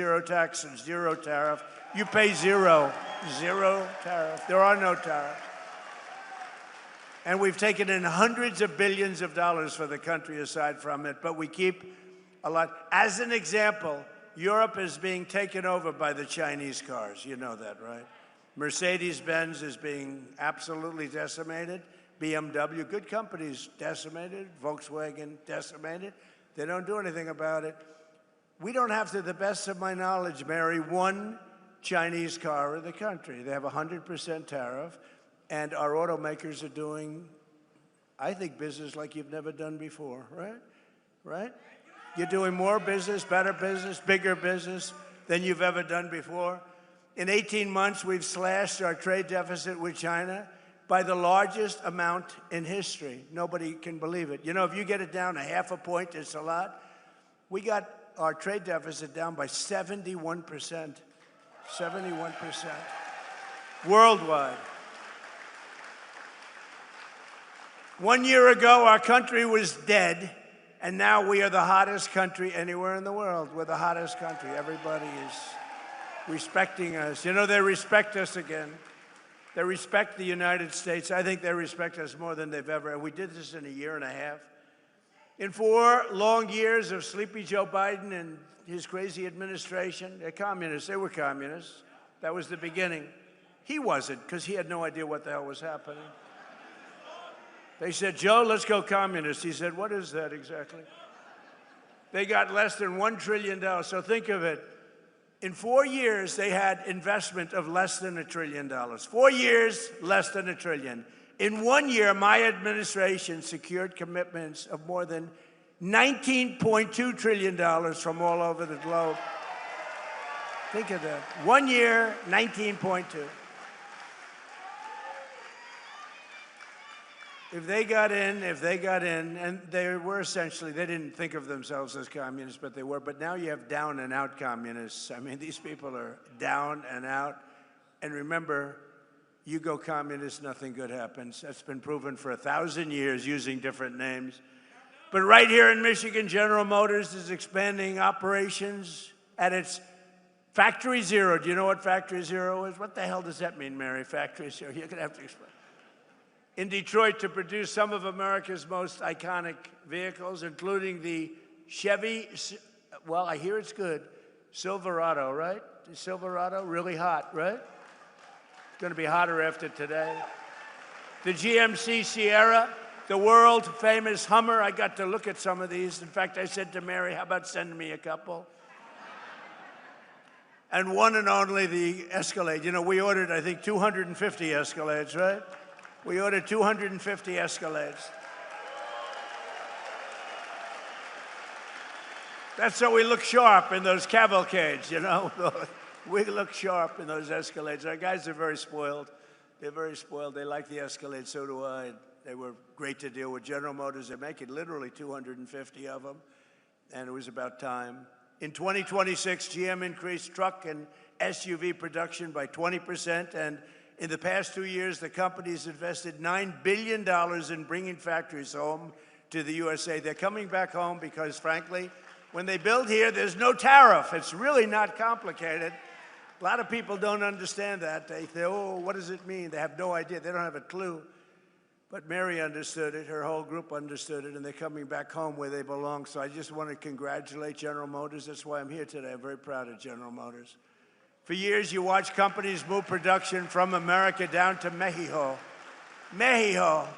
zero tax and zero tariff. You pay zero tariff. There are no tariffs. And we've taken in hundreds of billions of dollars for the country aside from it, but we keep a lot. As an example, Europe is being taken over by the Chinese cars. You know that, right? Mercedes-Benz is being absolutely decimated. BMW, good companies, decimated. Volkswagen, decimated. They don't do anything about it. We don't have, to the best of my knowledge, Mary, one Chinese car in the country. They have 100% tariff, and our automakers are doing, I think, business like you've never done before, right? Right? You're doing more business, better business, bigger business than you've ever done before. In 18 months, we've slashed our trade deficit with China by the largest amount in history. Nobody can believe it. You know, if you get it down a half a point, it's a lot. We got our trade deficit down by 71%. 71% worldwide. 1 year ago, our country was dead, and now we are the hottest country anywhere in the world. We're the hottest country. Everybody is respecting us. You know, they respect us again. They respect the United States. I think they respect us more than they've ever. We did this in a year and a half. In 4 long years of Sleepy Joe Biden and his crazy administration, they're communists. They were communists. That was the beginning. He wasn't, because he had no idea what the hell was happening. They said, Joe, let's go communist. He said, what is that exactly? They got less than $1 trillion. So think of it. In 4 years, they had investment of less than $1 trillion. 4 years, less than $1 trillion. In 1 year, my administration secured commitments of more than $19.2 trillion from all over the globe. Think of that. 1 year, 19.2. If they got in, and they were essentially, they didn't think of themselves as communists, but they were. But now you have down and out communists. I mean, these people are down and out. And remember, you go communist, nothing good happens. That's been proven for 1,000 years using different names. But right here in Michigan, General Motors is expanding operations at its Factory Zero. Do you know what Factory Zero is? What the hell does that mean, Mary? Factory Zero? You're going to have to explain. In Detroit, to produce some of America's most iconic vehicles, including the Chevy, well, I hear it's good, Silverado, right? The Silverado, really hot, right? It's going to be hotter after today. The GMC Sierra, the world-famous Hummer. I got to look at some of these. In fact, I said to Mary, how about sending me a couple? And one and only the Escalade. You know, we ordered, I think, 250 Escalades, right? We ordered 250 Escalades. That's so we look sharp in those cavalcades, you know? We look sharp in those Escalades. Our guys are very spoiled. They're very spoiled. They like the Escalade, so do I. They were great to deal with. General Motors, they're making literally 250 of them, and it was about time. In 2026, GM increased truck and SUV production by 20%, and in the past 2 years, the company's invested $9 billion in bringing factories home to the USA. They're coming back home because, frankly, when they build here, there's no tariff. It's really not complicated. A lot of people don't understand that. They say, oh, what does it mean? They have no idea. They don't have a clue. But Mary understood it. Her whole group understood it, and they're coming back home where they belong. So I just want to congratulate General Motors. That's why I'm here today. I'm very proud of General Motors. For years, you watch companies move production from America down to Mexico. Mexico.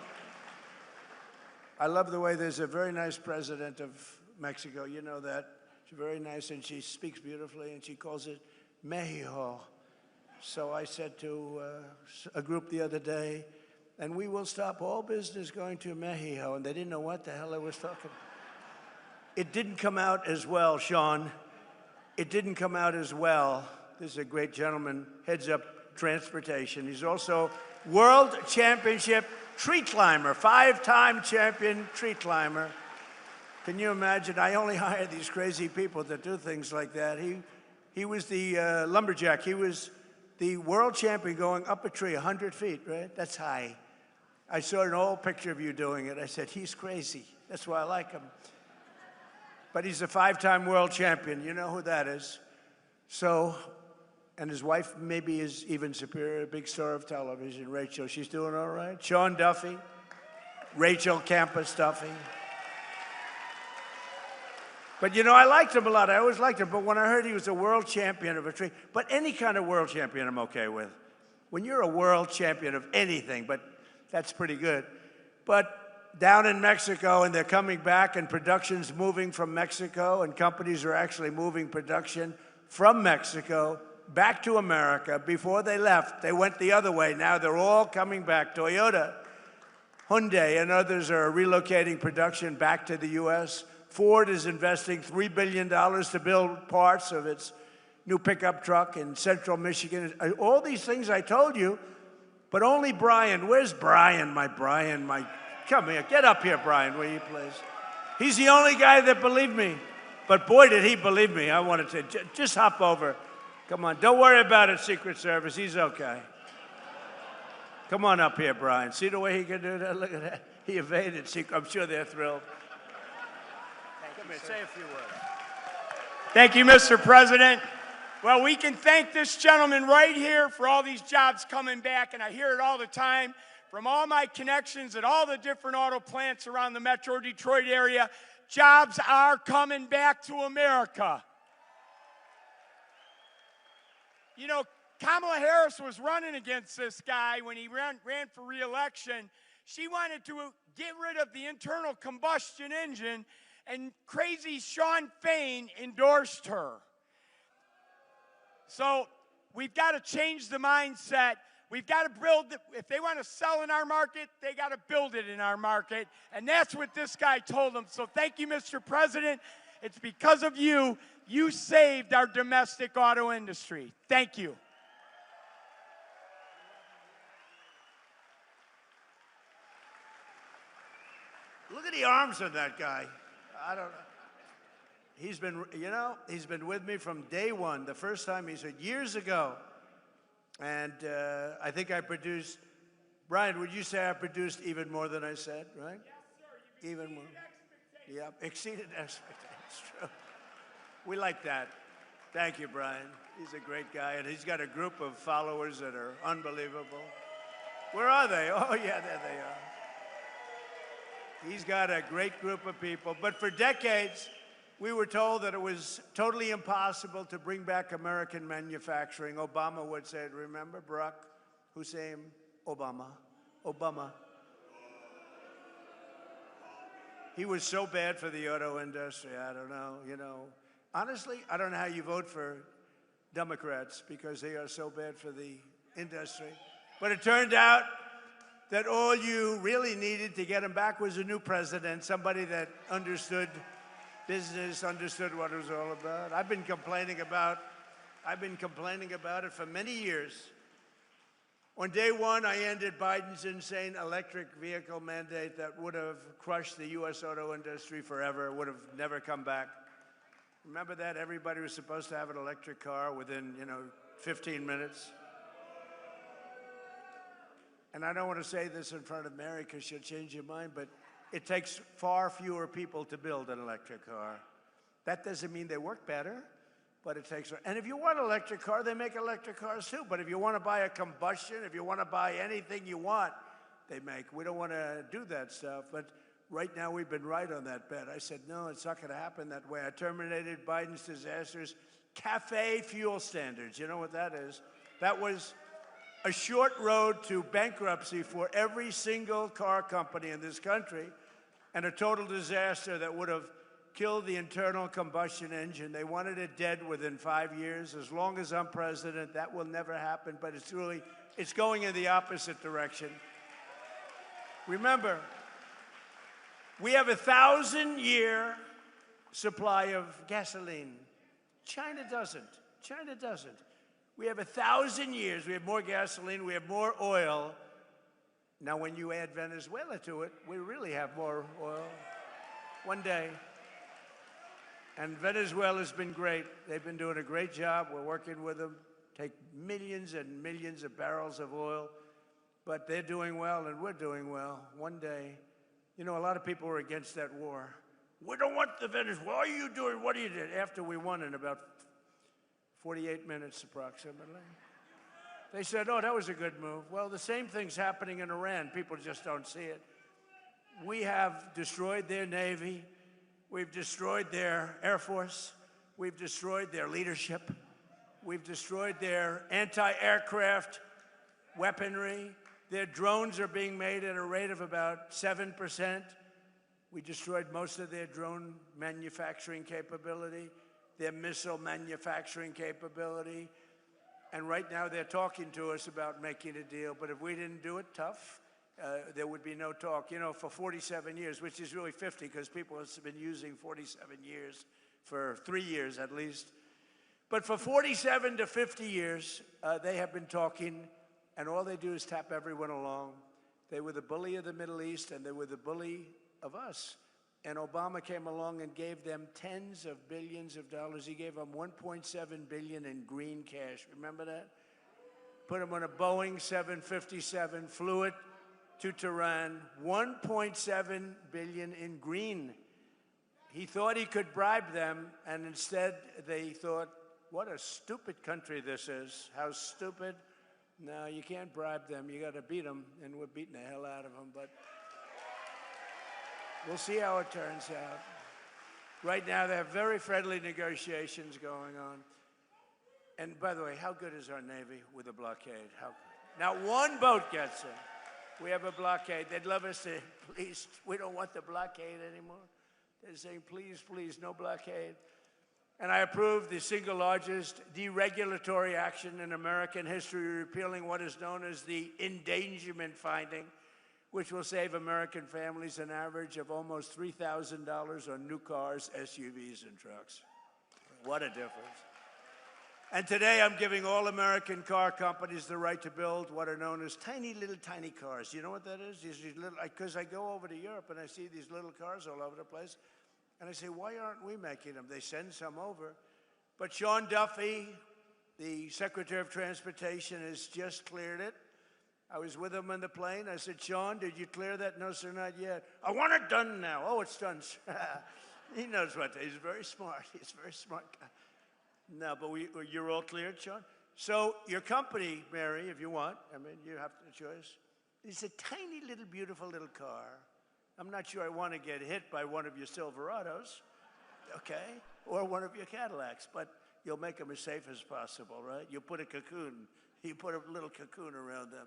I love the way there's a very nice president of Mexico. You know that. She's very nice, and she speaks beautifully, and she calls it Mexico. So I said to a group the other day, and we will stop all business going to Mexico. And they didn't know what the hell I was talking about. It didn't come out as well, Sean. It didn't come out as well. This is a great gentleman, heads up transportation. He's also world championship tree climber, 5-time champion tree climber. Can you imagine? I only hire these crazy people that do things like that. He was the lumberjack. He was the world champion going up a tree 100 feet, right? That's high. I saw an old picture of you doing it. I said, he's crazy. That's why I like him. But he's a 5-time world champion. You know who that is. So, and his wife maybe is even superior, a big star of television, Rachel. She's doing all right. Sean Duffy, Rachel Campus Duffy. But you know, I liked him a lot. I always liked him. But when I heard he was a world champion of a tree, but any kind of world champion I'm okay with. When you're a world champion of anything, but that's pretty good. But down in Mexico, and they're coming back, and production's moving from Mexico, and companies are actually moving production from Mexico back to America. Before they left, they went the other way. Now they're all coming back. Toyota, Hyundai, and others are relocating production back to the U.S. Ford is investing $3 billion to build parts of its new pickup truck in central Michigan. All these things I told you, but only Brian. Where's Brian? My come here. Get up here, Brian, will you please? He's the only guy that believed me. But boy, did he believe me. I wanted to just hop over. Come on, don't worry about it, Secret Service. He's okay. Come on up here, Brian. See the way he can do that? Look at that. He evaded Secret. I'm sure they're thrilled. Come here, say a few words. Thank you, Mr. President. Well, we can thank this gentleman right here for all these jobs coming back, and I hear it all the time from all my connections at all the different auto plants around the Metro Detroit area. Jobs are coming back to America. You know, Kamala Harris was running against this guy when he ran for re-election. She wanted to get rid of the internal combustion engine, and crazy Sean Fain endorsed her. So we've got to change the mindset. We've got to build, if they want to sell in our market, they got to build it in our market. And that's what this guy told them. So thank you, Mr. President. It's because of you, you saved our domestic auto industry. Thank you. Look at the arms of that guy. I don't know. He's been, you know, he's been with me from day one. The first time he said, years ago. And I think I produced, Brian, would you say I produced even more than I said, right? Yes, sir. You've even more. Expectations. Yeah, exceeded expectations. True. We like that. Thank you, Brian. He's a great guy, and he's got a group of followers that are unbelievable. Where are they? Oh, yeah, there they are. He's got a great group of people. But for decades, we were told that it was totally impossible to bring back American manufacturing. Obama would say it. Remember Barack Hussein Obama? Obama. He was so bad for the auto industry. I don't know, you know. Honestly, I don't know how you vote for Democrats because they are so bad for the industry. But it turned out that all you really needed to get him back was a new president, somebody that understood business, understood what it was all about. I've been complaining about it for many years. On day one, I ended Biden's insane electric vehicle mandate that would have crushed the U.S. auto industry forever, would have never come back. Remember that? Everybody was supposed to have an electric car within, 15 minutes. And I don't want to say this in front of Mary because she'll change your mind, but it takes far fewer people to build an electric car. That doesn't mean they work better, but it takes, and if you want an electric car, they make electric cars too. But if you want to buy a combustion, if you want to buy anything you want, they make. We don't want to do that stuff, but right now we've been right on that bet. I said, no, it's not going to happen that way. I terminated Biden's disastrous cafe fuel standards. You know what that is? That was a short road to bankruptcy for every single car company in this country, and a total disaster that would have killed the internal combustion engine. They wanted it dead within 5 years. As long as I'm president, that will never happen, but it's going in the opposite direction. Remember, we have a 1,000-year supply of gasoline. China doesn't. China doesn't. We have 1,000 years. We have more gasoline. We have more oil. Now, when you add Venezuela to it, we really have more oil. One day. And Venezuela's been great. They've been doing a great job. We're working with them. Take millions and millions of barrels of oil. But they're doing well, and we're doing well. One day. A lot of people were against that war. We don't want the Venezuela. What are you doing? What are you doing? After we won in about 48 minutes approximately. They said, oh, that was a good move. Well, the same thing's happening in Iran. People just don't see it. We have destroyed their Navy. We've destroyed their Air Force. We've destroyed their leadership. We've destroyed their anti-aircraft weaponry. Their drones are being made at a rate of about 7%. We destroyed most of their drone manufacturing capability, their missile manufacturing capability. And right now they're talking to us about making a deal. But if we didn't do it tough, there would be no talk. You know, for 47 years, which is really 50 because people have been using 47 years for 3 years at least. But for 47 to 50 years, they have been talking, and all they do is tap everyone along. They were the bully of the Middle East, and they were the bully of us. And Obama came along and gave them tens of billions of dollars. He gave them $1.7 billion in green cash. Remember that? Put them on a Boeing 757, flew it to Tehran. $1.7 billion in green. He thought he could bribe them, and instead they thought, what a stupid country this is. How stupid. No, you can't bribe them. You got to beat them, and we're beating the hell out of them. But we'll see how it turns out. Right now, they have very friendly negotiations going on. And by the way, how good is our Navy with a blockade? How good? Not one boat gets in. We have a blockade. They'd love us to, please, we don't want the blockade anymore. They're saying, please, please, no blockade. And I approved the single largest deregulatory action in American history, repealing what is known as the endangerment finding, which will save American families an average of almost $3,000 on new cars, SUVs, and trucks. What a difference. And today I'm giving all American car companies the right to build what are known as tiny cars. You know what that is? These little, because I go over to Europe and I see these little cars all over the place. And I say, why aren't we making them? They send some over. But Sean Duffy, the Secretary of Transportation, has just cleared it. I was with him on the plane. I said, Sean, did you clear that? No, sir, not yet. I want it done now. Oh, it's done. He knows what. He's very smart. He's a very smart guy. No, but you're all cleared, Sean? So your company, Mary, if you want, I mean, you have the choice. It's a tiny little, beautiful little car. I'm not sure I want to get hit by one of your Silverados, okay, or one of your Cadillacs, but you'll make them as safe as possible, right? You put a little cocoon around them.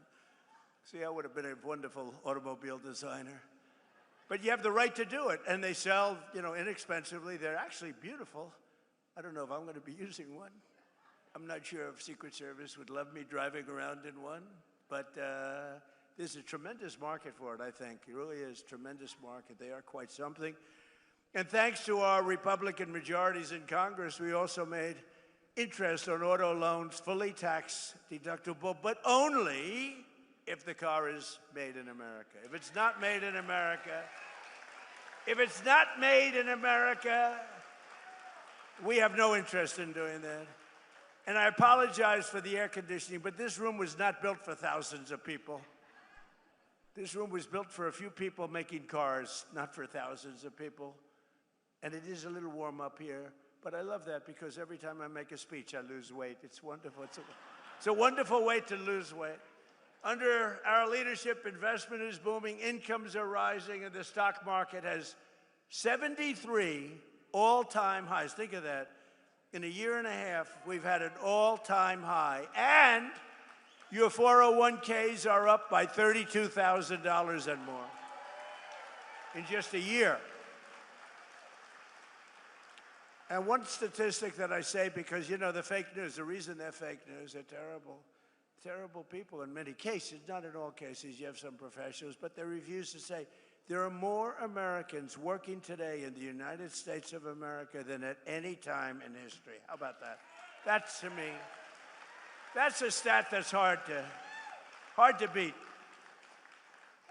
See, I would have been a wonderful automobile designer. But you have the right to do it, and they sell, you know, inexpensively. They're actually beautiful. I don't know if I'm going to be using one. I'm not sure if Secret Service would love me driving around in one, but there's a tremendous market for it, I think. It really is a tremendous market. They are quite something. And thanks to our Republican majorities in Congress, we also made interest on auto loans fully tax deductible, but only if the car is made in America. If it's not made in America, we have no interest in doing that. And I apologize for the air conditioning, but this room was not built for thousands of people. This room was built for a few people making cars, not for thousands of people. And it is a little warm up here, but I love that because every time I make a speech, I lose weight. It's wonderful. It's a wonderful way to lose weight. Under our leadership, investment is booming, incomes are rising, and the stock market has 73 all-time highs. Think of that. In a year and a half, we've had an all-time high. And your 401ks are up by $32,000 and more in just a year. And one statistic that I say, because, you know, the fake news, the reason they're fake news, they're terrible people in many cases, not in all cases, you have some professionals, but they refuse to say, there are more Americans working today in the United States of America than at any time in history. How about that? That's, to me, that's a stat that's hard to beat.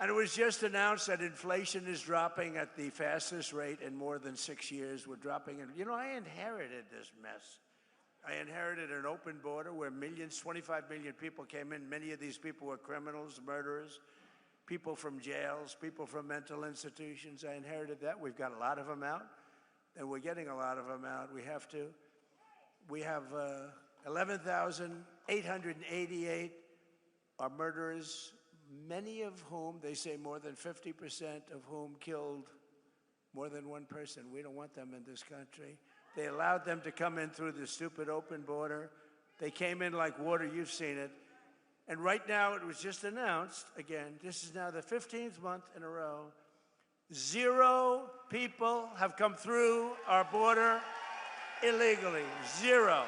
And it was just announced that inflation is dropping at the fastest rate in more than 6 years. We're dropping it. You know, I inherited this mess. I inherited an open border where 25 million people came in. Many of these people were criminals, murderers, people from jails, people from mental institutions. I inherited that. We've got a lot of them out, and we're getting a lot of them out. We have 11,888 are murderers, many of whom, they say more than 50% of whom killed more than one person. We don't want them in this country. They allowed them to come in through the stupid open border. They came in like water, you've seen it. And right now, it was just announced, again, this is now the 15th month in a row, 0 people have come through our border illegally. 0.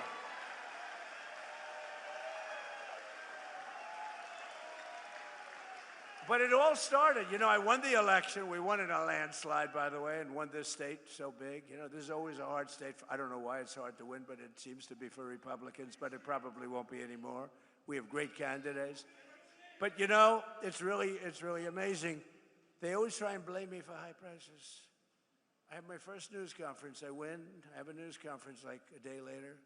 But it all started, you know, I won the election. We won in a landslide, by the way, and won this state so big. You know, this is always a hard state. I don't know why it's hard to win, but it seems to be for Republicans, but it probably won't be anymore. We have great candidates. But, you know, it's really amazing. They always try and blame me for high prices. I have my first news conference. I win. I have a news conference like a day later.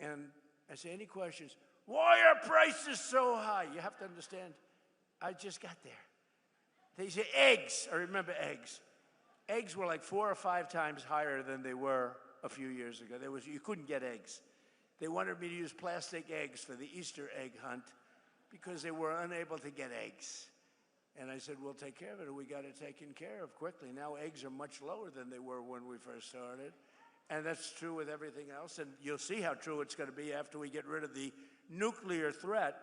And I say, any questions? Why are prices so high? You have to understand, I just got there. They say eggs. I remember eggs. Eggs were like 4 or 5 times higher than they were a few years ago. You couldn't get eggs. They wanted me to use plastic eggs for the Easter egg hunt because they were unable to get eggs. And I said, we'll take care of it, and we got it taken care of quickly. Now eggs are much lower than they were when we first started. And that's true with everything else. And you'll see how true it's going to be after we get rid of the nuclear threat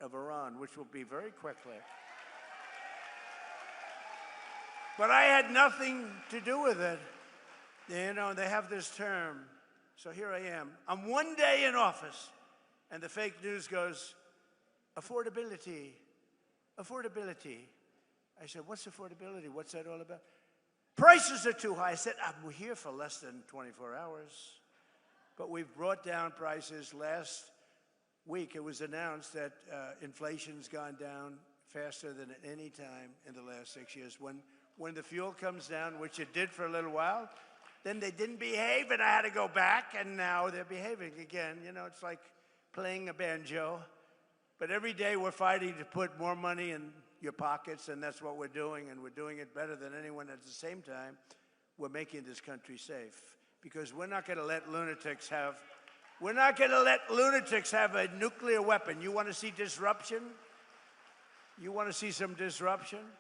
of Iran, which will be very quickly. But I had nothing to do with it. You know, they have this term. So here I am. I'm one day in office, and the fake news goes, affordability, affordability. I said, what's affordability? What's that all about? Prices are too high. I said, I'm here for less than 24 hours. But we've brought down prices. Last week, it was announced that inflation's gone down faster than at any time in the last 6 years. When the fuel comes down, which it did for a little while, then they didn't behave, and I had to go back, and now they're behaving again. You know, it's like playing a banjo. But every day we're fighting to put more money in your pockets, and that's what we're doing, and we're doing it better than anyone. At the same time, we're making this country safe, because we're not going to let lunatics have a nuclear weapon. You want to see disruption? You want to see some disruption?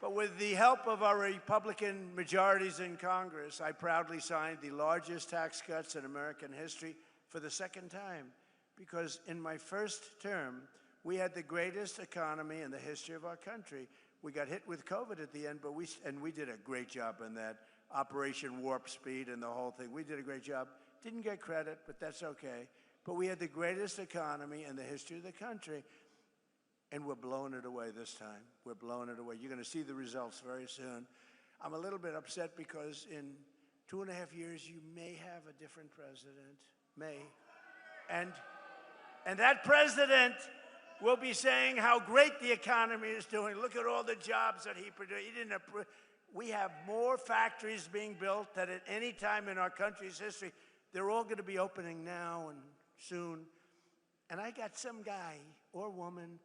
But with the help of our Republican majorities in Congress, I proudly signed the largest tax cuts in American history for the second time. Because in my first term, we had the greatest economy in the history of our country. We got hit with COVID at the end, but we did a great job in that. Operation Warp Speed and the whole thing. We did a great job. Didn't get credit, but that's okay. But we had the greatest economy in the history of the country. And we're blowing it away this time. We're blowing it away. You're going to see the results very soon. I'm a little bit upset because in 2.5 years, you may have a different president. May. And that president will be saying how great the economy is doing. Look at all the jobs that he produced. We have more factories being built than at any time in our country's history. They're all going to be opening now and soon. And I got some guy or woman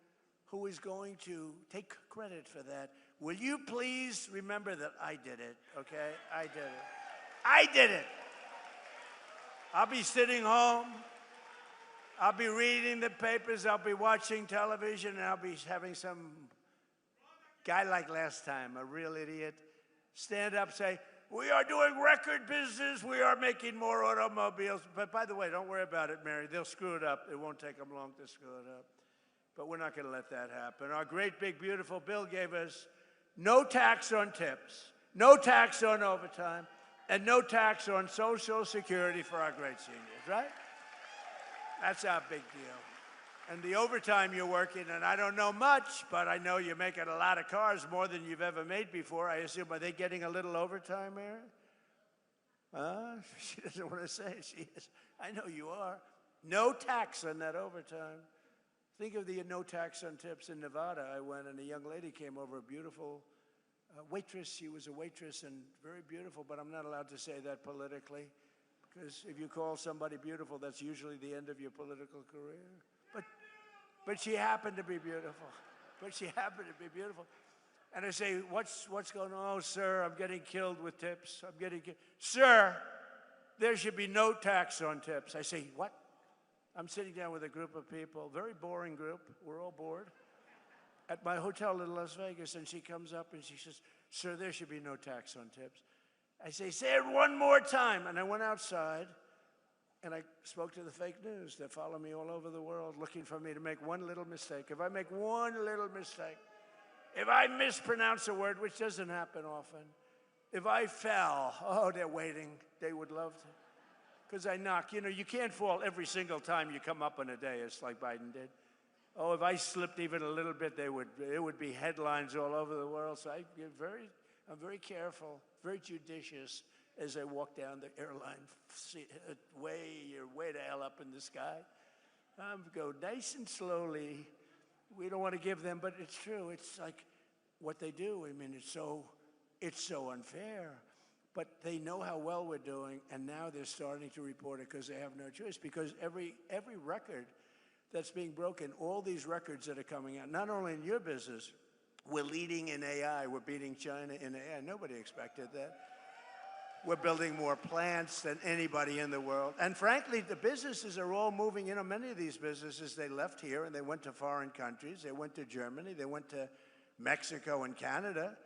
who is going to take credit for that. Will you please remember that I did it, okay? I did it. I did it. I'll be sitting home. I'll be reading the papers. I'll be watching television, and I'll be having some guy like last time, a real idiot, stand up, say, we are doing record business. We are making more automobiles. But by the way, don't worry about it, Mary. They'll screw it up. It won't take them long to screw it up. But we're not going to let that happen. Our great, big, beautiful bill gave us no tax on tips, no tax on overtime, and no tax on Social Security for our great seniors, right? That's our big deal. And the overtime you're working, and I don't know much, but I know you're making a lot of cars, more than you've ever made before. I assume, are they getting a little overtime, Mary? She doesn't want to say it. She is. I know you are. No tax on that overtime. Think of the no tax on tips in Nevada. I went, and a young lady came over, a beautiful waitress. She was a waitress and very beautiful, but I'm not allowed to say that politically, because if you call somebody beautiful, that's usually the end of your political career. But she happened to be beautiful. But she happened to be beautiful. And I say, what's going on? Oh, sir, I'm getting killed with tips. I'm getting killed. Sir, there should be no tax on tips. I say, what? I'm sitting down with a group of people, very boring group, we're all bored, at my hotel in Las Vegas, and she comes up and she says, "Sir, there should be no tax on tips." I say, "Say it one more time." And I went outside and I spoke to the fake news that follow me all over the world looking for me to make one little mistake. If I make one little mistake, if I mispronounce a word, which doesn't happen often, if I fell, oh, they're waiting. They would love to. Because I knock. You know, you can't fall every single time you come up in a day. It's like Biden did. Oh, if I slipped even a little bit, it would be headlines all over the world. So I'm very careful, very judicious as I walk down the airline, way the hell up in the sky. Go nice and slowly. We don't want to give them, but it's true. It's like what they do. I mean, it's so unfair. But they know how well we're doing, and now they're starting to report it because they have no choice. Because every record that's being broken, all these records that are coming out, not only in your business, we're leading in AI. We're beating China in AI. Nobody expected that. We're building more plants than anybody in the world. And frankly, the businesses are all moving. You know, many of these businesses, they left here and they went to foreign countries. They went to Germany. They went to Mexico and Canada.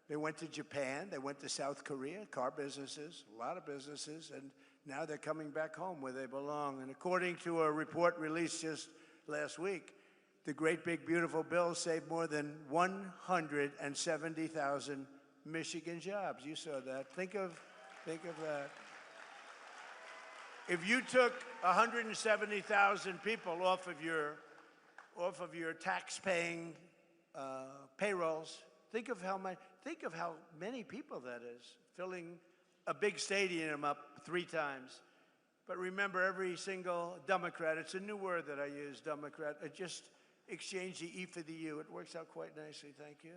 They went to Japan, they went to South Korea, car businesses, a lot of businesses, and now they're coming back home where they belong. And according to a report released just last week, the great big beautiful bill saved more than 170,000 Michigan jobs. You saw that. Think of that. If you took 170,000 people off of your tax-paying payrolls, think of how many people that is, filling a big stadium up 3 times. But remember, every single Democrat, it's a new word that I use, Democrat, I just exchange the E for the U. It works out quite nicely, thank you.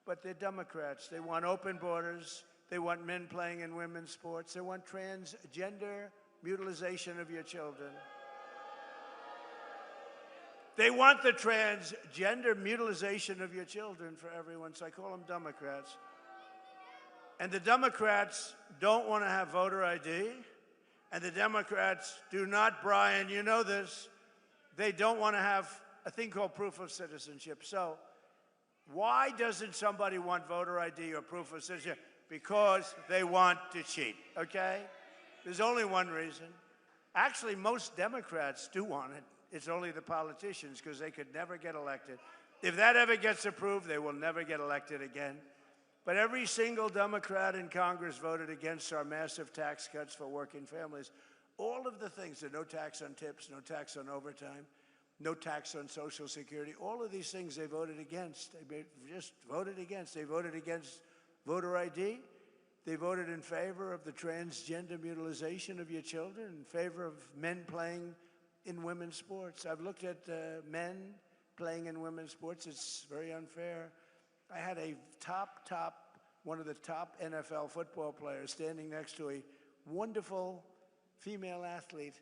But they're Democrats. They want open borders. They want men playing in women's sports. They want transgender mutilization of your children. They want the transgender mutilization of your children for everyone, so I call them Democrats. And the Democrats don't want to have voter ID, and the Democrats do not, Brian, you know this, they don't want to have a thing called proof of citizenship. So why doesn't somebody want voter ID or proof of citizenship? Because they want to cheat, okay? There's only one reason. Actually, most Democrats do want it. It's only the politicians, because they could never get elected. If that ever gets approved, they will never get elected again. But every single Democrat in Congress voted against our massive tax cuts for working families. All of the things, the no tax on tips, no tax on overtime, no tax on Social Security, all of these things they voted against. They just voted against. They voted against voter ID. They voted in favor of the transgender mutilization of your children, in favor of men playing in women's sports. I've looked at men playing in women's sports. It's very unfair. I had one of the top NFL football players standing next to a wonderful female athlete,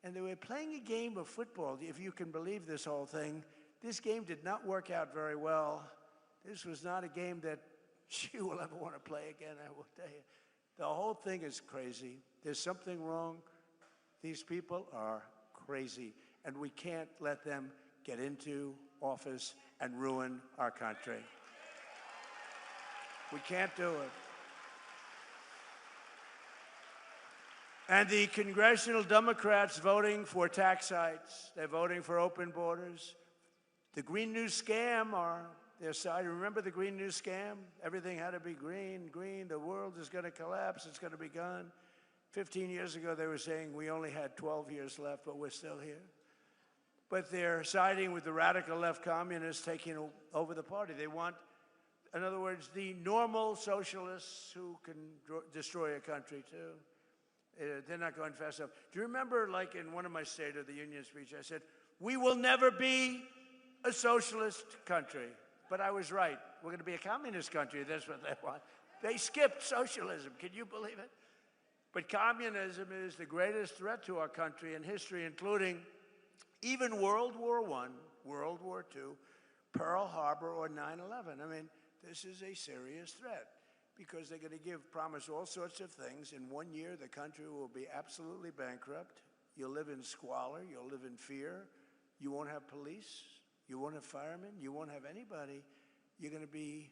and they were playing a game of football. If you can believe this whole thing, this game did not work out very well. This was not a game that she will ever want to play again, I will tell you. The whole thing is crazy. There's something wrong. These people are crazy, and we can't let them get into office and ruin our country. We can't do it. And the congressional Democrats voting for tax hikes, they're voting for open borders. The Green New Scam are their side. Remember the Green New Scam? Everything had to be green, the world is going to collapse, it's going to be gone. 15 years ago, they were saying we only had 12 years left, but we're still here. But they're siding with the radical left communists taking over the party. They want, in other words, the normal socialists who can destroy a country, too. They're not going fast enough. Do you remember, like in one of my State of the Union speeches, I said, we will never be a socialist country. But I was right. We're going to be a communist country. That's what they want. They skipped socialism. Can you believe it? But communism is the greatest threat to our country in history, including even World War I, World War II, Pearl Harbor, or 9/11. I mean, this is a serious threat because they're going to promise all sorts of things. In 1 year, the country will be absolutely bankrupt. You'll live in squalor. You'll live in fear. You won't have police. You won't have firemen. You won't have anybody. You're going to be,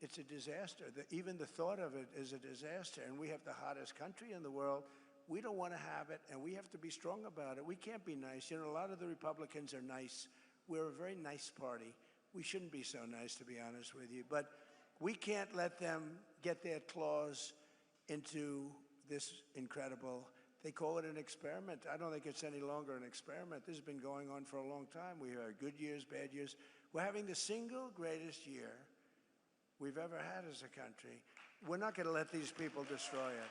it's a disaster. Even the thought of it is a disaster. And we have the hottest country in the world. We don't want to have it, and we have to be strong about it. We can't be nice. You know, a lot of the Republicans are nice. We're a very nice party. We shouldn't be so nice, to be honest with you. But we can't let them get their claws into this incredible, they call it an experiment. I don't think it's any longer an experiment. This has been going on for a long time. We have good years, bad years. We're having the single greatest year we've ever had as a country. We're not going to let these people destroy it.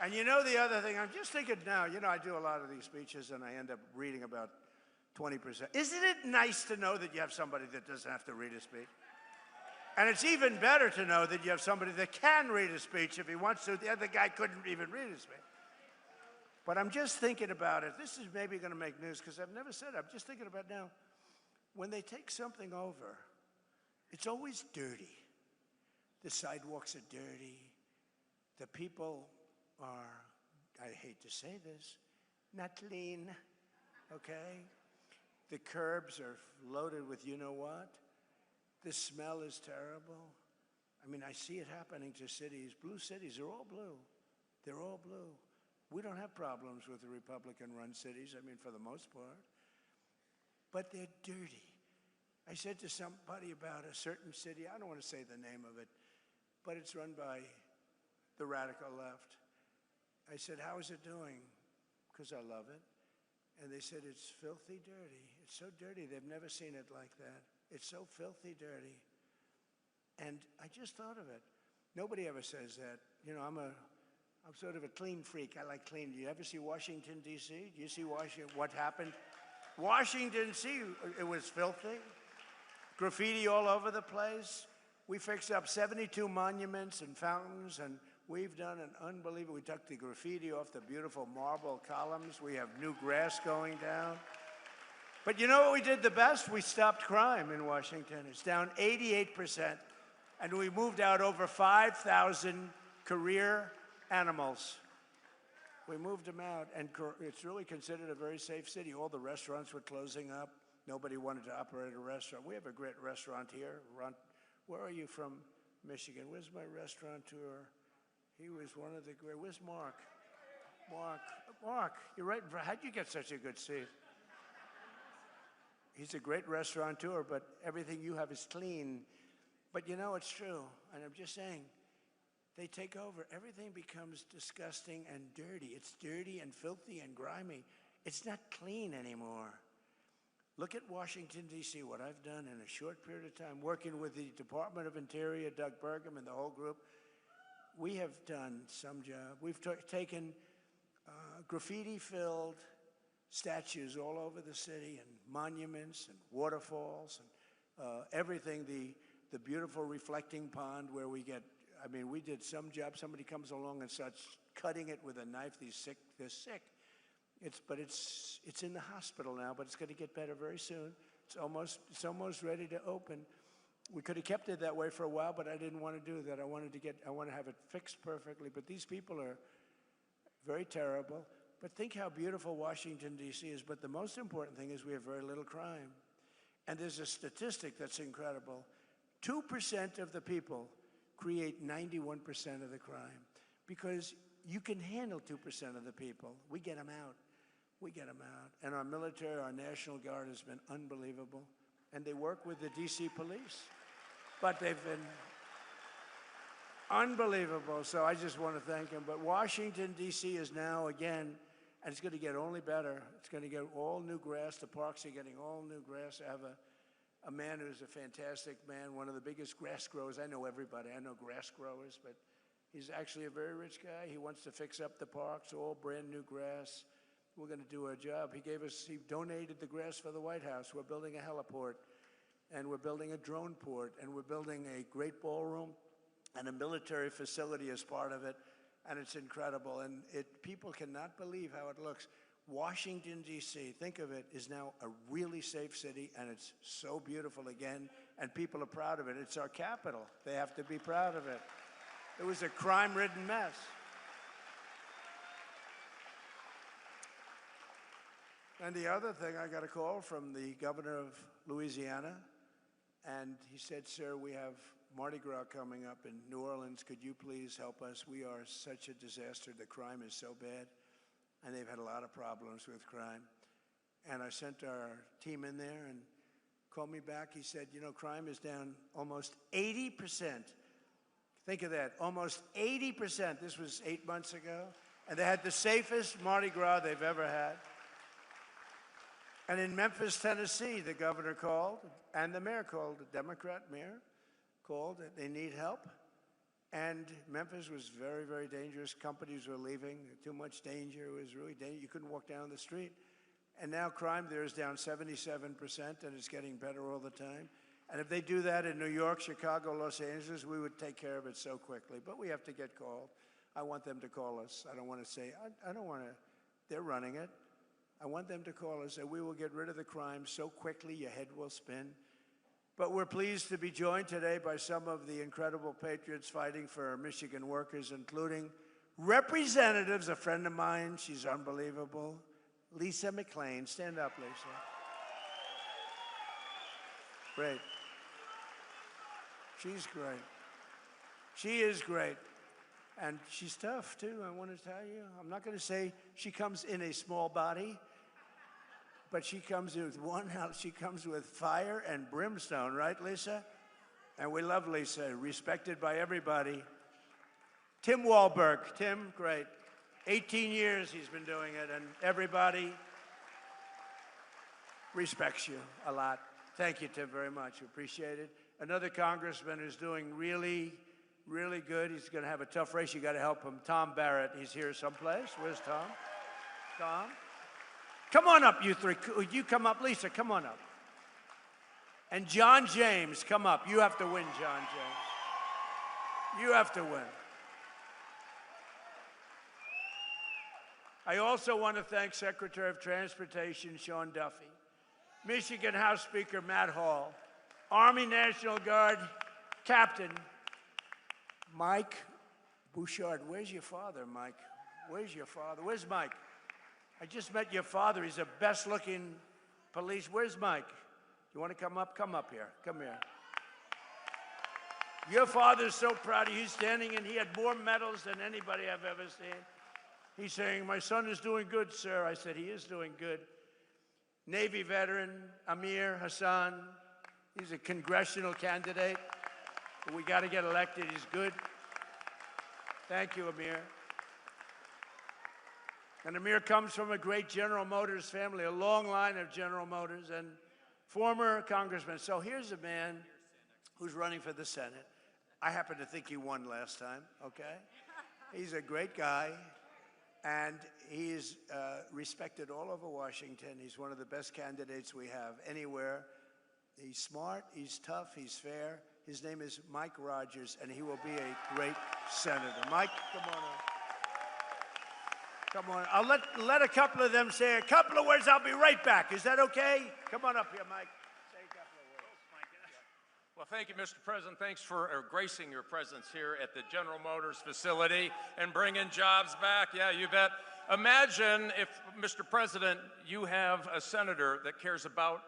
And you know the other thing, I'm just thinking now, you know, I do a lot of these speeches and I end up reading about 20%. Isn't it nice to know that you have somebody that doesn't have to read a speech? And it's even better to know that you have somebody that can read a speech if he wants to. The other guy couldn't even read a speech. But I'm just thinking about it. This is maybe going to make news because I've never said it. I'm just thinking about now, when they take something over, it's always dirty. The sidewalks are dirty. The people are, I hate to say this, not clean, okay? The curbs are loaded with you-know-what. The smell is terrible. I mean, I see it happening to cities. Blue cities, they're all blue. They're all blue. We don't have problems with the Republican-run cities, I mean, for the most part. But they're dirty. I said to somebody about a certain city, I don't want to say the name of it, but it's run by the radical left. I said, how is it doing? Because I love it. And they said, it's filthy dirty. It's so dirty, they've never seen it like that. It's so filthy dirty. And I just thought of it. Nobody ever says that. You know, I'm sort of a clean freak. I like clean. Do you ever see Washington, D.C.? Do you see Washington, what happened? Washington, D.C., it was filthy. Graffiti all over the place. We fixed up 72 monuments and fountains, and we've done an unbelievable, we took the graffiti off the beautiful marble columns. We have new grass going down. But you know what we did the best? We stopped crime in Washington. It's down 88%. And we moved out over 5,000 career animals. We moved them out, and it's really considered a very safe city. All the restaurants were closing up. Nobody wanted to operate a restaurant. We have a great restaurant here. Where are you from, Michigan? Where's my restaurateur? He was one of the great, where's Mark? Mark, you're right. How'd you get such a good seat? He's a great restaurateur, but everything you have is clean. But you know, it's true, and I'm just saying, they take over. Everything becomes disgusting and dirty. It's dirty and filthy and grimy. It's not clean anymore. Look at Washington, D.C., what I've done in a short period of time, working with the Department of Interior, Doug Burgum, and the whole group. We have done some job. We've taken graffiti-filled statues all over the city and monuments and waterfalls and everything. The beautiful reflecting pond where we get, I mean, we did some job. Somebody comes along and starts cutting it with a knife. They're sick. It's in the hospital now, but it's going to get better very soon. It's almost ready to open. We could have kept it that way for a while, but I didn't want to do that. I want to have it fixed perfectly. But these people are very terrible. But think how beautiful Washington, D.C. is. But the most important thing is we have very little crime. And there's a statistic that's incredible. 2% of the people create 91% of the crime. Because you can handle 2% of the people. We get them out. We get them out. And our military, our National Guard has been unbelievable. And they work with the D.C. police. But they've been unbelievable. So I just want to thank them. But Washington, D.C. is now, again, and it's going to get only better. It's going to get all new grass. The parks are getting all new grass. I have a man who's a fantastic man, one of the biggest grass growers. I know everybody. I know grass growers, but he's actually a very rich guy. He wants to fix up the parks, all brand new grass. We're going to do our job. He donated the grass for the White House. We're building a heliport, and we're building a drone port, and we're building a great ballroom and a military facility as part of it, and it's incredible. And people cannot believe how it looks. Washington, D.C., think of it, is now a really safe city, and it's so beautiful again, and people are proud of it. It's our capital. They have to be proud of it. It was a crime-ridden mess. And the other thing, I got a call from the governor of Louisiana, and he said, sir, we have Mardi Gras coming up in New Orleans. Could you please help us? We are such a disaster. The crime is so bad, and they've had a lot of problems with crime. And I sent our team in there and called me back. He said, you know, crime is down almost 80%. Think of that, almost 80%. This was 8 months ago. And they had the safest Mardi Gras they've ever had. And in Memphis, Tennessee, the governor called, and the mayor called, the Democrat mayor called, that they need help. And Memphis was very, very dangerous. Companies were leaving, too much danger. It was really dangerous. You couldn't walk down the street. And now crime there is down 77%, and it's getting better all the time. And if they do that in New York, Chicago, Los Angeles, we would take care of it so quickly. But we have to get called. I want them to call us. I don't want to say, I don't want to, they're running it. I want them to call us, and we will get rid of the crime so quickly your head will spin. But we're pleased to be joined today by some of the incredible patriots fighting for Michigan workers, including representatives, a friend of mine, she's unbelievable, Lisa McLean. Stand up, Lisa. Great. She's great. She is great. And she's tough, too, I want to tell you. I'm not going to say she comes in a small body, but she comes with she comes with fire and brimstone, right, Lisa? And we love Lisa, respected by everybody. Tim Wahlberg. Tim, great. 18 years he's been doing it, and everybody respects you a lot. Thank you, Tim, very much. Appreciate it. Another congressman who's doing really, really good. He's going to have a tough race. You got to help him. Tom Barrett. He's here someplace. Where's Tom? Tom? Come on up, you three. You come up. Lisa, come on up. And John James, come up. You have to win, John James. You have to win. I also want to thank Secretary of Transportation Sean Duffy, Michigan House Speaker Matt Hall, Army National Guard Captain Mike Bouchard. Where's your father, Mike? Where's your father? Where's Mike? I just met your father. He's the best-looking police. Where's Mike? You want to come up? Come up here. Come here. Your father's so proud of you. He's standing, and he had more medals than anybody I've ever seen. He's saying, my son is doing good, sir. I said, he is doing good. Navy veteran Amir Hassan. He's a congressional candidate. But we got to get elected. He's good. Thank you, Amir. And Amir comes from a great General Motors family, a long line of General Motors, and former congressman. So here's a man who's running for the Senate. I happen to think he won last time, okay? He's a great guy, and he's respected all over Washington. He's one of the best candidates we have anywhere. He's smart, he's tough, he's fair. His name is Mike Rogers, and he will be a great senator. Mike, come on up. Come on. I'll let a couple of them say a couple of words. I'll be right back. Is that okay? Come on up here, Mike. Say a couple of words. Well, thank you, Mr. President. Thanks for gracing your presence here at the General Motors facility and bringing jobs back. Yeah, you bet. Imagine if, Mr. President, you have a senator that cares about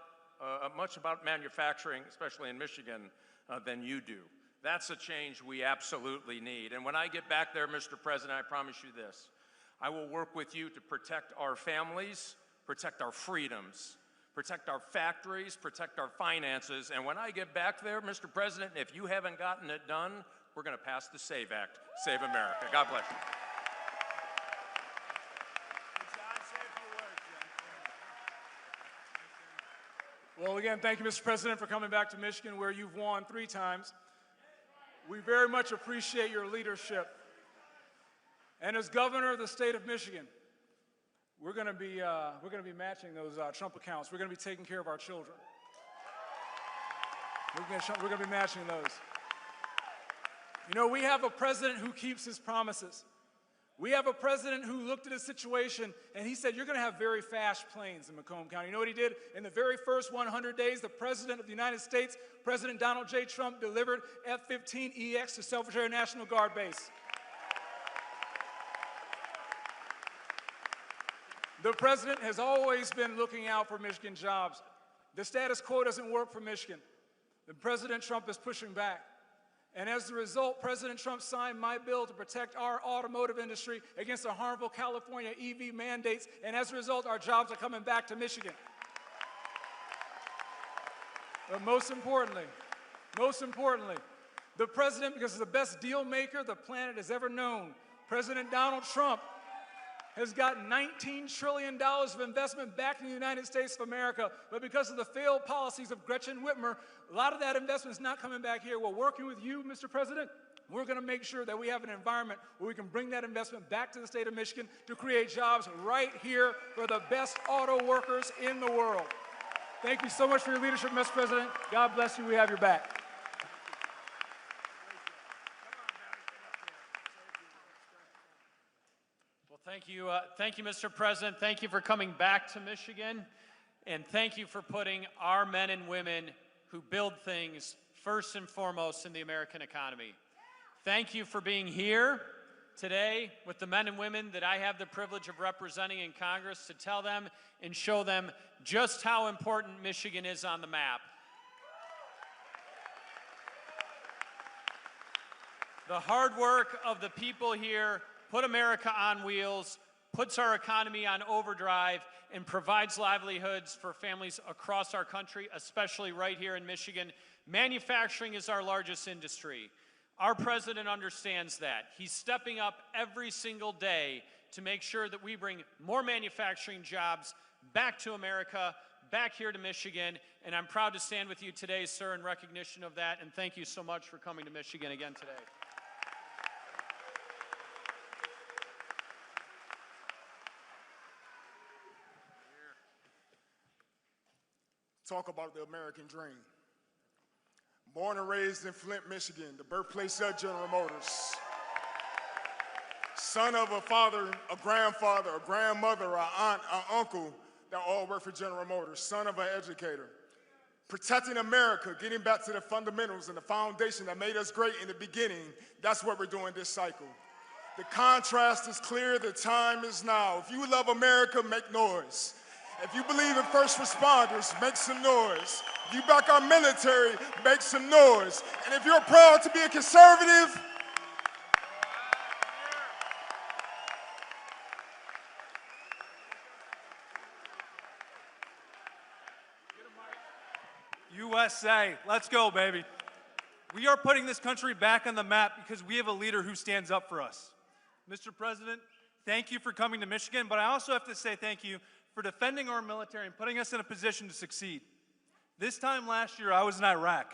much about manufacturing, especially in Michigan, than you do. That's a change we absolutely need. And when I get back there, Mr. President, I promise you this. I will work with you to protect our families, protect our freedoms, protect our factories, protect our finances. And when I get back there, Mr. President, if you haven't gotten it done, we're going to pass the SAVE Act. Save America. God bless you. Well, again, thank you, Mr. President, for coming back to Michigan, where you've won 3 times. We very much appreciate your leadership. And as governor of the state of Michigan, we're going to be matching those Trump accounts. We're going to be taking care of our children. We're going to be matching those. You know, we have a president who keeps his promises. We have a president who looked at a situation and he said, you're going to have very fast planes in Macomb County. You know what he did? In the very first 100 days, the President of the United States, President Donald J. Trump, delivered F-15EX to Selfridge Air National Guard Base. The president has always been looking out for Michigan jobs. The status quo doesn't work for Michigan. The President Trump is pushing back. And as a result, President Trump signed my bill to protect our automotive industry against the harmful California EV mandates, and as a result, our jobs are coming back to Michigan. But most importantly, the president, because he's the best deal maker the planet has ever known, President Donald Trump has got $19 trillion of investment back in the United States of America, but because of the failed policies of Gretchen Whitmer, a lot of that investment is not coming back here. We're working with you, Mr. President. We're going to make sure that we have an environment where we can bring that investment back to the state of Michigan to create jobs right here for the best auto workers in the world. Thank you so much for your leadership, Mr. President. God bless you. We have your back. Thank you, Mr. President. Thank you for coming back to Michigan, and thank you for putting our men and women who build things first and foremost in the American economy. Thank you for being here today with the men and women that I have the privilege of representing in Congress to tell them and show them just how important Michigan is on the map. The hard work of the people here put America on wheels, puts our economy on overdrive, and provides livelihoods for families across our country, especially right here in Michigan. Manufacturing is our largest industry. Our president understands that. He's stepping up every single day to make sure that we bring more manufacturing jobs back to America, back here to Michigan, and I'm proud to stand with you today, sir, in recognition of that, and thank you so much for coming to Michigan again today. Talk about the American dream. Born and raised in Flint, Michigan, the birthplace of General Motors. Son of a father, a grandfather, a grandmother, an aunt, an uncle that all work for General Motors. Son of an educator. Protecting America, getting back to the fundamentals and the foundation that made us great in the beginning. That's what we're doing this cycle. The contrast is clear, the time is now. If you love America, make noise. If you believe in first responders, make some noise. If you back our military, make some noise. And if you're proud to be a conservative, USA, let's go, baby. We are putting this country back on the map because we have a leader who stands up for us. Mr. President, thank you for coming to Michigan, but I also have to say thank you for defending our military and putting us in a position to succeed. This time last year, I was in Iraq.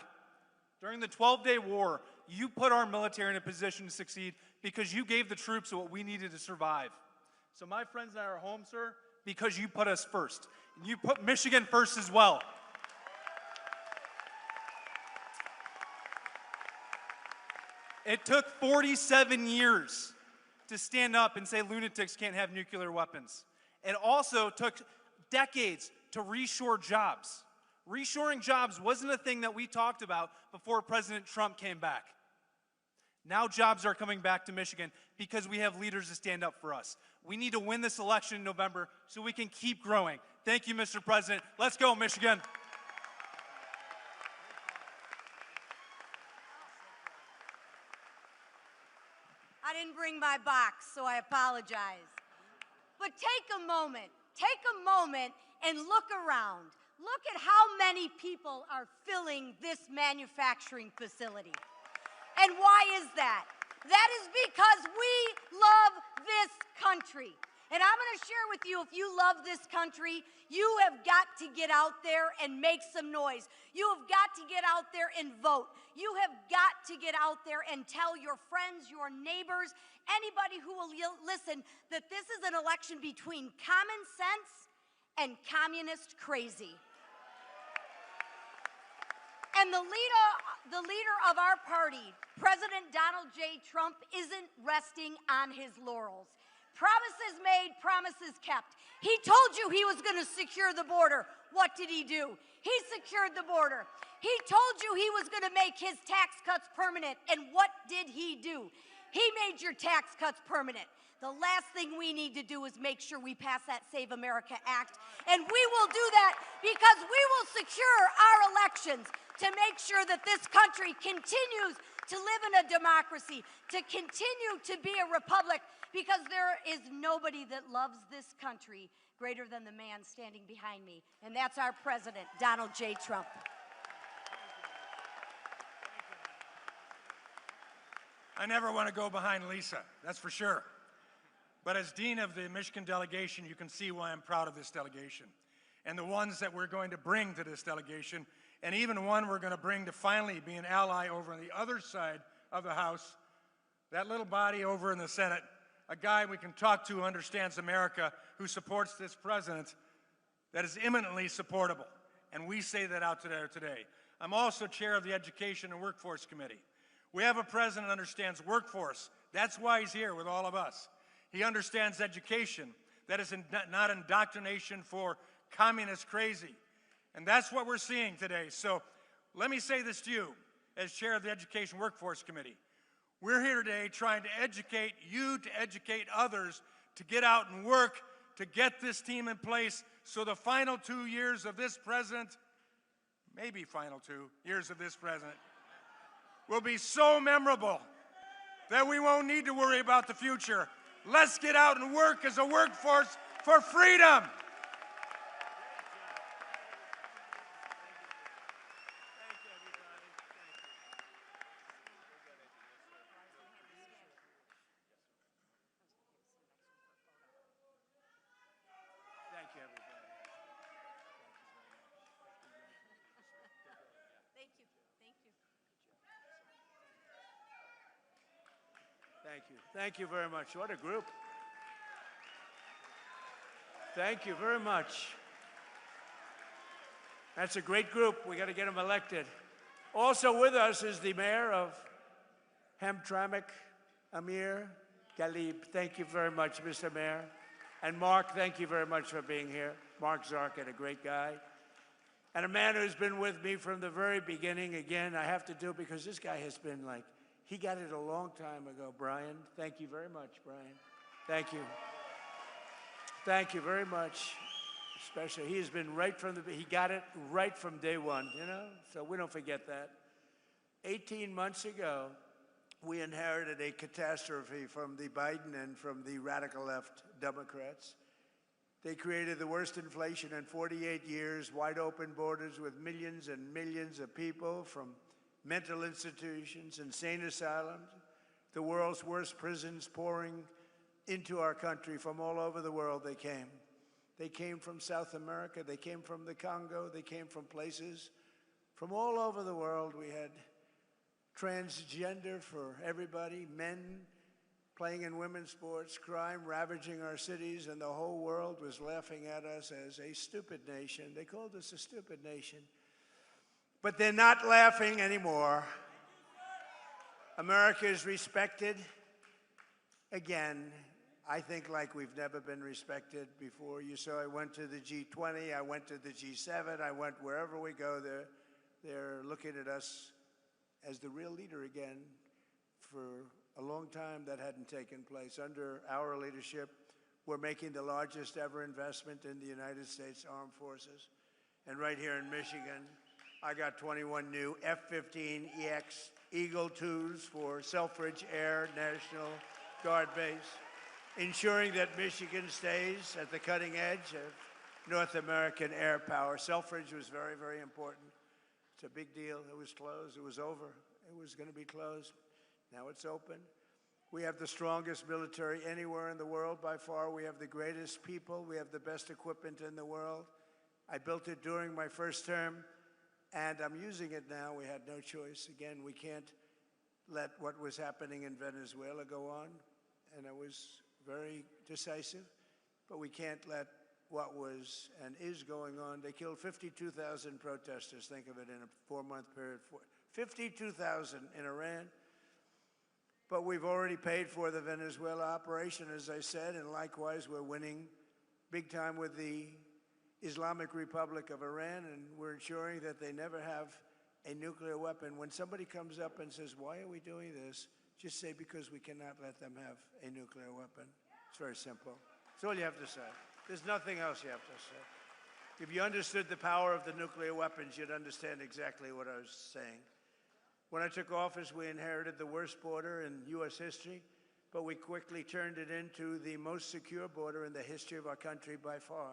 During the 12-day war, you put our military in a position to succeed because you gave the troops what we needed to survive. So my friends and I are home, sir, because you put us first. And you put Michigan first as well. It took 47 years to stand up and say lunatics can't have nuclear weapons. It also took decades to reshore jobs. Reshoring jobs wasn't a thing that we talked about before President Trump came back. Now jobs are coming back to Michigan because we have leaders to stand up for us. We need to win this election in November so we can keep growing. Thank you, Mr. President. Let's go, Michigan. I didn't bring my box, so I apologize. But take a moment and look around. Look at how many people are filling this manufacturing facility. And why is that? That is because we love this country. And I'm going to share with you, if you love this country, you have got to get out there and make some noise. You have got to get out there and vote. You have got to get out there and tell your friends, your neighbors, anybody who will listen, that this is an election between common sense and communist crazy. And the leader of our party, President Donald J. Trump, isn't resting on his laurels. Promises made, promises kept. He told you he was going to secure the border. What did he do? He secured the border. He told you he was going to make his tax cuts permanent. And what did he do? He made your tax cuts permanent. The last thing we need to do is make sure we pass that Save America Act. And we will do that because we will secure our elections to make sure that this country continues to live in a democracy, to continue to be a republic, because there is nobody that loves this country greater than the man standing behind me, and that's our president, Donald J. Trump. I never want to go behind Lisa, that's for sure. But as Dean of the Michigan delegation, you can see why I'm proud of this delegation and the ones that we're going to bring to this delegation, and even one we're going to bring to finally be an ally over on the other side of the House, that little body over in the Senate, a guy we can talk to who understands America, who supports this president, that is eminently supportable. And we say that out today. I'm also chair of the Education and Workforce Committee. We have a president who understands workforce. That's why he's here with all of us. He understands education. That is not indoctrination for communist crazy. And that's what we're seeing today. So let me say this to you as chair of the Education Workforce Committee. We're here today trying to educate you, to educate others, to get out and work, to get this team in place so the final 2 years of this president, maybe final 2 years of this president, will be so memorable that we won't need to worry about the future. Let's get out and work as a workforce for freedom. Thank you, everybody. Thank you. Thank you. Thank you. Thank you very much. What a group. Thank you very much. That's a great group. We got to get them elected. Also with us is the mayor of Hamtramck, Amir Galib. Thank you very much, Mr. Mayor. And Mark, thank you very much for being here. Mark Zarkin, a great guy. And a man who's been with me from the very beginning. Again, I have to do it because this guy has been like, he got it a long time ago, Brian. Thank you very much, Brian. Thank you. Thank you very much. Especially, he has been right from he got it right from day one, you know? So we don't forget that. 18 months ago, we inherited a catastrophe from the Biden and from the radical left Democrats. They created the worst inflation in 48 years, wide open borders with millions and millions of people from mental institutions, insane asylums, the world's worst prisons pouring into our country from all over the world they came. They came from South America, they came from the Congo, they came from places from all over the world. We had transgender for everybody, men playing in women's sports, crime ravaging our cities, and the whole world was laughing at us as a stupid nation. They called us a stupid nation. But they're not laughing anymore. America is respected again, I think like we've never been respected before. You saw I went to the G20, I went to the G7, I went wherever we go, they're looking at us as the real leader again. For a long time that hadn't taken place. Under our leadership, we're making the largest ever investment in the United States Armed Forces. And right here in Michigan, I got 21 new F-15EX Eagle IIs for Selfridge Air National Guard Base, ensuring that Michigan stays at the cutting edge of North American air power. Selfridge was very, very important. It's a big deal. It was closed. It was over. It was going to be closed. Now it's open. We have the strongest military anywhere in the world by far. We have the greatest people. We have the best equipment in the world. I built it during my first term, and I'm using it now. We had no choice. Again, we can't let what was happening in Venezuela go on, and I was very decisive, but we can't let what was and is going on. They killed 52,000 protesters. Think of it in a 4-month period. 52,000 in Iran. But we've already paid for the Venezuela operation, as I said, and likewise we're winning big time with the Islamic Republic of Iran, and we're ensuring that they never have a nuclear weapon. When somebody comes up and says, why are we doing this? Just say, because we cannot let them have a nuclear weapon. It's very simple. That's all you have to say. There's nothing else you have to say. If you understood the power of the nuclear weapons, you'd understand exactly what I was saying. When I took office, we inherited the worst border in U.S. history, but we quickly turned it into the most secure border in the history of our country by far.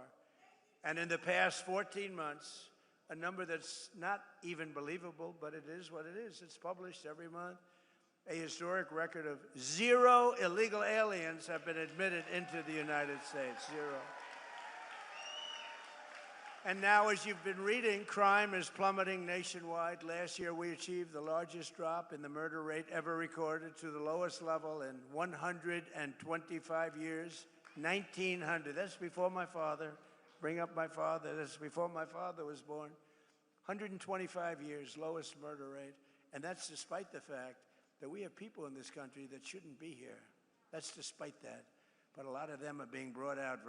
And in the past 14 months, a number that's not even believable, but it is what it is. It's published every month. A historic record of 0 illegal aliens have been admitted into the United States. 0. And now, as you've been reading, crime is plummeting nationwide. Last year, we achieved the largest drop in the murder rate ever recorded to the lowest level in 125 years, 1900. That's before my father. Bring up my father. That's before my father was born. 125 years, lowest murder rate. And that's despite the fact that we have people in this country that shouldn't be here. That's despite that. But a lot of them are being brought out